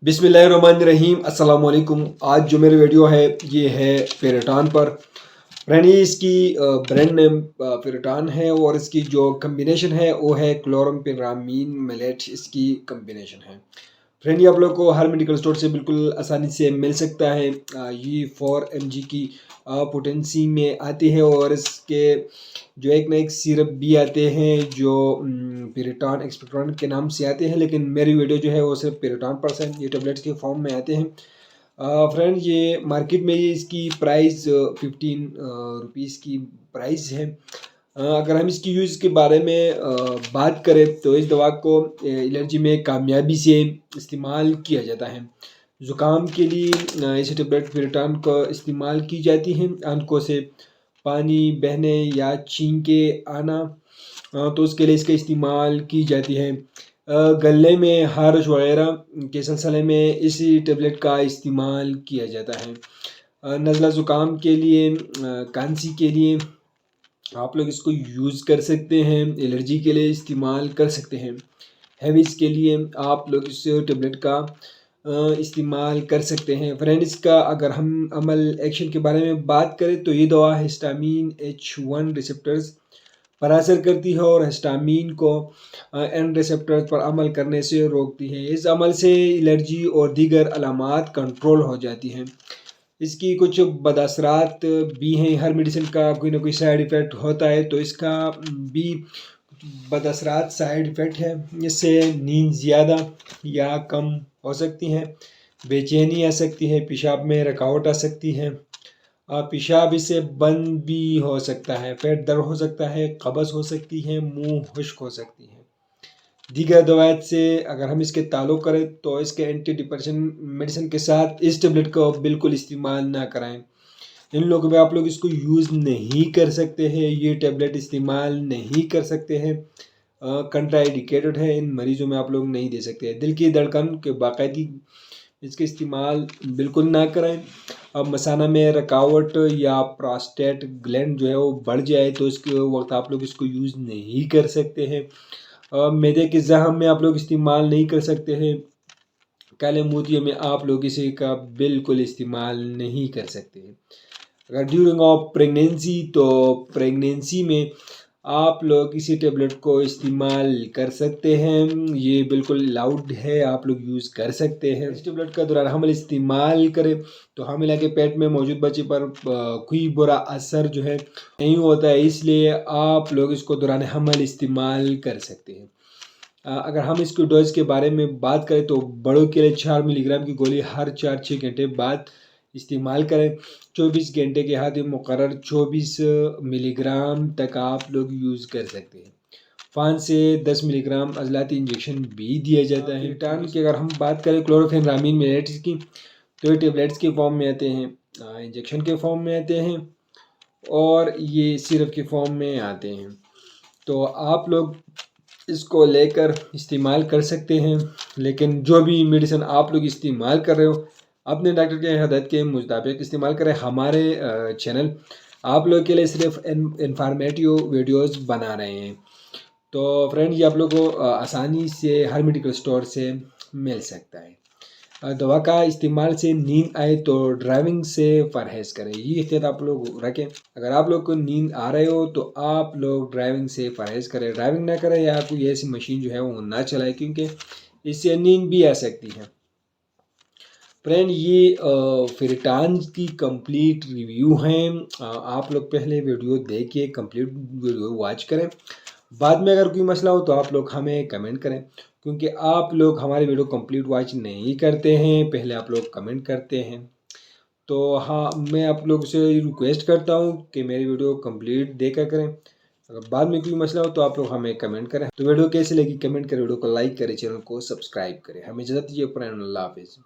बिस्मिल्लाहिर्रहमानिर्रहीम अस्सलाम वालेकुम। आज जो मेरी वीडियो है ये है पेरेटान पर। फ्रेंड ये इसकी ब्रांड नेम पेरेटान है और इसकी जो कम्बिनेशन है वो है क्लोरम्पेरामीन मिलेट, इसकी कम्बिनेशन है। फ्रेंड ये आप लोग को हर मेडिकल स्टोर से बिल्कुल आसानी से मिल सकता है। ये 4 mg की पोटेंसी में आती है और इसके जो एक ना एक सिरप भी आते हैं जो पेरेटान एक्सपेक्टोरेंट के नाम से आते हैं, लेकिन मेरी वीडियो जो है वो सिर्फ पेरेटान पर है। ये टेबलेट्स के फॉर्म में आते हैं। फ्रेंड ये मार्केट में ये इसकी प्राइस 15 रुपीज़ की प्राइस है। अगर हम इसकी यूज़ के बारे में बात करें तो इस दवा को एलर्जी में कामयाबी से इस्तेमाल किया जाता है। ज़ुकाम के लिए ऐसे टेबलेट पेरेटान का इस्तेमाल की जाती है। आंखों से पानी बहने या छींके आना तो उसके लिए इसका इस्तेमाल की जाती है। गले में हार्श वगैरह के सिलसिले में इसी टेबलेट का इस्तेमाल किया जाता है। नज़ला ज़ुकाम के लिए, खांसी के लिए आप लोग इसको यूज़ कर सकते हैं। एलर्जी के लिए इस्तेमाल कर सकते हैं। हैविस के लिए आप लोग इस टेबलेट का इस्तेमाल कर सकते हैं। फ्रेंड इसका अगर हम अमल एक्शन के बारे में बात करें तो ये दवा हिस्टामीन H1 रिसेप्टर्स पर असर करती है और हिस्टामीन को एन रिसेप्टर्स पर अमल करने से रोकती है। इस अमल से एलर्जी और दीगर अलामात कंट्रोल हो जाती हैं। इसकी कुछ बदअसरात भी हैं। हर मेडिसिन का कोई ना कोई साइड इफ़ेक्ट होता है, तो इसका भी बदअसरात साइड इफ़ेक्ट है। इससे नींद ज़्यादा या कम हो सकती है, बेचैनी आ सकती है, पेशाब में रुकावट आ सकती है, पेशाब इससे बंद भी हो सकता है, पेट दर्द हो सकता है, कब्ज़ हो सकती है, मुंह खुश्क हो सकती है। दीगर दवाइयों से अगर हम इसके ताल्लुक़ करें तो इसके एंटी डिप्रेशन मेडिसिन के साथ इस टेबलेट को बिल्कुल इस्तेमाल ना कराएं। इन लोगों में आप लोग इसको यूज़ नहीं कर सकते हैं, ये टेबलेट इस्तेमाल नहीं कर सकते हैं, कंट्राइंडिकेटेड है। इन मरीजों में आप लोग नहीं दे सकते हैं। दिल की धड़कन के बाकायदगी इसके इस्तेमाल बिल्कुल ना करें। अब मसाना में रुकावट या प्रोस्टेट ग्लैंड जो है वो बढ़ जाए तो इसके वक्त आप लोग इसको यूज़ नहीं कर सकते हैं। मैदे के जख्म में आप लोग इस्तेमाल नहीं कर सकते हैं। काले मोतियों में आप लोग इसी का बिल्कुल इस्तेमाल नहीं कर सकते हैं। अगर ड्यूरिंग ऑफ प्रेगनेंसी तो प्रेगनेंसी में आप लोग इसी टेबलेट को इस्तेमाल कर सकते हैं। ये बिल्कुल अलाउड है, आप लोग यूज़ कर सकते हैं। इस टेबलेट का दौरान हमल इस्तेमाल करें तो हामिला के पेट में मौजूद बच्चे पर कोई बुरा असर जो है नहीं होता है, इसलिए आप लोग इसको दौरान हमल इस्तेमाल कर सकते हैं। अगर हम इसकी डोज के बारे में बात करें तो बड़ों के लिए 4 मिलीग्राम की गोली हर 4-6 घंटे बाद इस्तेमाल करें। 24 घंटे के बाद मुकर्रर 24 मिलीग्राम तक आप लोग यूज़ कर सकते हैं। 5 से 10 मिलीग्राम अज़लाती इंजेक्शन भी दिया जाता है। पेरेटान की अगर हम बात करें क्लोरम्पेरामीन मिलेट्स की तो ये टेबलेट्स के फॉर्म में आते हैं, इंजेक्शन के फॉर्म में आते हैं और ये सिरप के फॉर्म में आते हैं। तो आप लोग इसको लेकर इस्तेमाल कर सकते हैं, लेकिन जो भी मेडिसिन आप लोग इस्तेमाल कर रहे हो अपने डॉक्टर के हदायत के मुताबिक इस्तेमाल करें। हमारे चैनल आप लोग के लिए सिर्फ इंफॉर्मेटिव वीडियोस बना रहे हैं। तो फ्रेंड ये आप लोग को आसानी से हर मेडिकल स्टोर से मिल सकता है। दवा का इस्तेमाल से नींद आए तो ड्राइविंग से परहेज़ करें, ये एहतियात आप लोग रखें। अगर आप लोग को नींद आ रहे हो तो आप लोग ड्राइविंग से परहेज़ करें, ड्राइविंग ना करें या कोई ऐसी मशीन जो है वो ना चलाएं, क्योंकि इससे नींद भी आ सकती है। फ्रेंड ये पेरेटान की कंप्लीट रिव्यू हैं। आप लोग पहले वीडियो देखिए, कंप्लीट वीडियो वॉच करें। बाद में अगर कोई मसला हो तो आप लोग हमें कमेंट करें, क्योंकि आप लोग हमारी वीडियो कंप्लीट वॉच नहीं करते हैं, पहले आप लोग कमेंट करते हैं। तो हाँ, मैं आप लोग से रिक्वेस्ट करता हूँ कि मेरी वीडियो कंप्लीट देखा करें। अगर बाद में कोई मसला हो तो आप लोग हमें कमेंट करें। तो वीडियो कैसी लगी कमेंट करें, वीडियो को लाइक करें, चैनल को सब्सक्राइब करें। हमें इजाज़त दीजिए, अल्लाह हाफिज़।